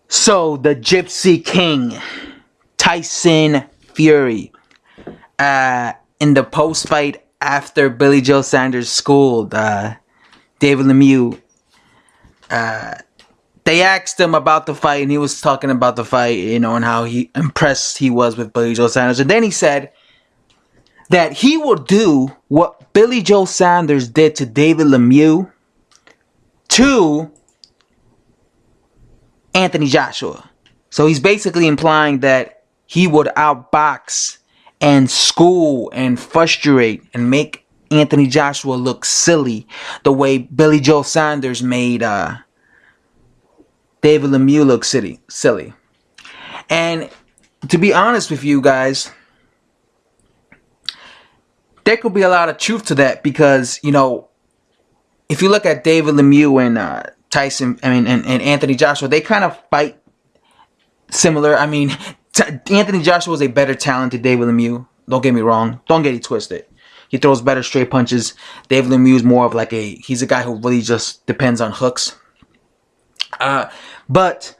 So the Gypsy King, Tyson Fury, in the post-fight after Billy Joe Saunders schooled David Lemieux, they asked him about the fight, and he was talking about the fight, you know, and how impressed he was with Billy Joe Saunders. And then he said that he will do what Billy Joe Saunders did to David Lemieux to Anthony Joshua. So he's basically implying that he would outbox and school and frustrate and make Anthony Joshua look silly the way Billy Joe Saunders made David Lemieux look silly. And to be honest with you guys, there could be a lot of truth to that, because, you know, if you look at David Lemieux and and Anthony Joshua, they kind of fight similar. I mean, Anthony Joshua is a better talent than David Lemieux. Don't get me wrong. Don't get it twisted. He throws better straight punches. David Lemieux is more of like he's a guy who really just depends on hooks. But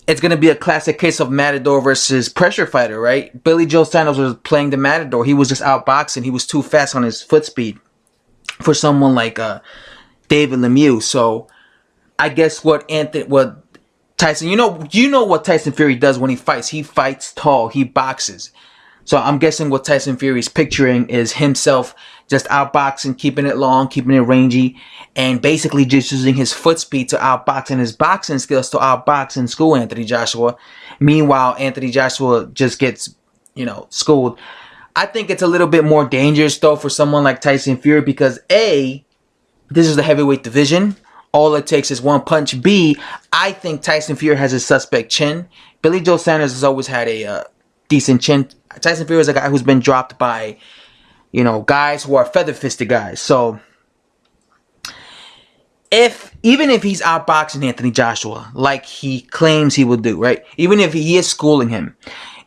it's going to be a classic case of Matador versus pressure fighter, right? Billy Joe Saunders was playing the Matador. He was just outboxing. He was too fast on his foot speed for someone like David Lemieux. So I guess what Tyson, you know what Tyson Fury does when he fights. He fights tall. He boxes. So I'm guessing what Tyson Fury's picturing is himself just outboxing, keeping it long, keeping it rangy, and basically just using his foot speed to outbox and his boxing skills to outbox and school Anthony Joshua. Meanwhile, Anthony Joshua just gets, you know, schooled. I think it's a little bit more dangerous though for someone like Tyson Fury, because A, this is the heavyweight division. All it takes is one punch. B, I think Tyson Fury has a suspect chin. Billy Joe Saunders has always had a decent chin. Tyson Fury is a guy who's been dropped by, you know, guys who are feather-fisted guys. So, even if he's outboxing Anthony Joshua, like he claims he will do, right? Even if he is schooling him,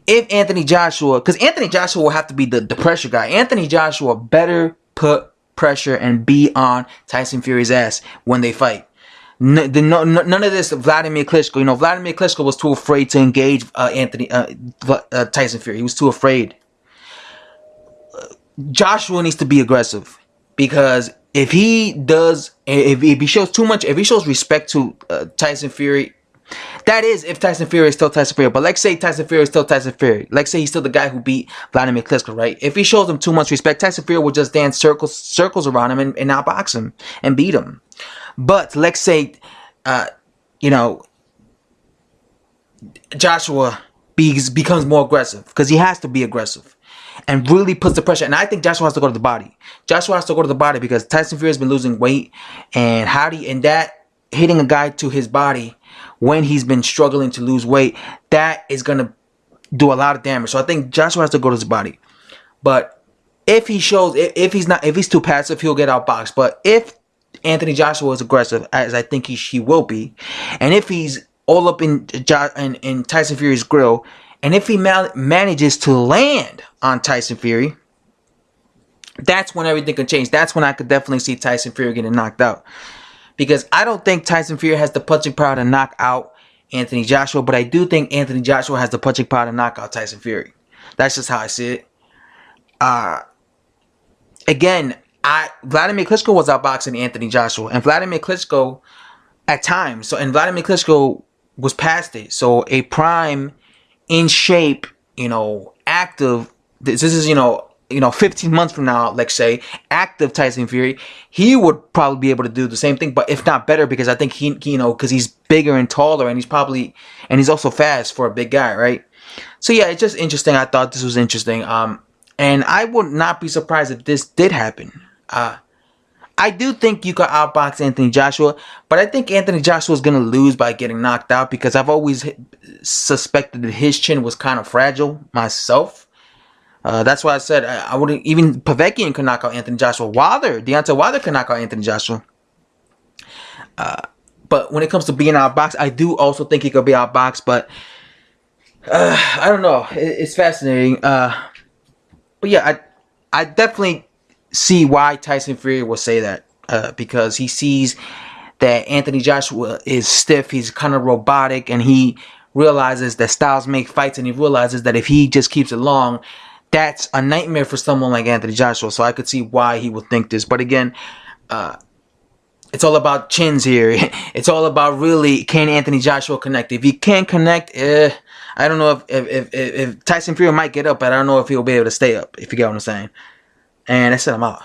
if Anthony Joshua, because Anthony Joshua will have to be the pressure guy. Anthony Joshua better put pressure and be on Tyson Fury's ass when they fight. None of this Vladimir Klitschko. You know, Vladimir Klitschko was too afraid to engage Tyson Fury. He was too afraid. Joshua needs to be aggressive, because if he shows too much, if he shows respect to Tyson Fury, that is if Tyson Fury is still Tyson Fury. But let's say Tyson Fury is still Tyson Fury. Let's say he's still the guy who beat Vladimir Klitschko, right? If he shows him too much respect, Tyson Fury will just dance circles around him and outbox him and beat him. But let's say, you know, Joshua becomes more aggressive, because he has to be aggressive and really puts the pressure. And I think Joshua has to go to the body. Joshua has to go to the body, because Tyson Fury has been losing weight, and hitting a guy to his body when he's been struggling to lose weight, that is going to do a lot of damage. So I think Joshua has to go to his body. But if he's too passive, he'll get outboxed. But if Anthony Joshua is aggressive, as I think he will be, and if he's all up in Tyson Fury's grill, and if he manages to land on Tyson Fury, that's when everything can change. That's when I could definitely see Tyson Fury getting knocked out. Because I don't think Tyson Fury has the punching power to knock out Anthony Joshua, but I do think Anthony Joshua has the punching power to knock out Tyson Fury. That's just how I see it. Again, Vladimir Klitschko was outboxing Anthony Joshua, and Vladimir Klitschko at times. And Vladimir Klitschko was past it. So a prime, in shape, you know, active. This is, you know, 15 months from now, let's say, active Tyson Fury, he would probably be able to do the same thing, but if not better, because I think he, you know, because he's bigger and taller, and he's also fast for a big guy, right? So yeah, it's just interesting. I thought this was interesting. And I would not be surprised if this did happen. I do think you could outbox Anthony Joshua, but I think Anthony Joshua is going to lose by getting knocked out, because I've always suspected that his chin was kind of fragile myself. That's why I said I wouldn't. Even Povetkin could knock out Anthony Joshua. Deontay Wilder could knock out Anthony Joshua. But when it comes to being outboxed, I do also think he could be outboxed. But I don't know. It's fascinating. But yeah, I definitely see why Tyson Fury will say that, because he sees that Anthony Joshua is stiff, he's kind of robotic, and he realizes that styles make fights, and he realizes that if he just keeps it long, that's a nightmare for someone like Anthony Joshua. So I could see why he would think this. But again, it's all about chins here. It's all about really, can Anthony Joshua connect? If he can't connect, I don't know if Tyson Fury might get up, but I don't know if he'll be able to stay up, if you get what I'm saying. And that's it, I'm out.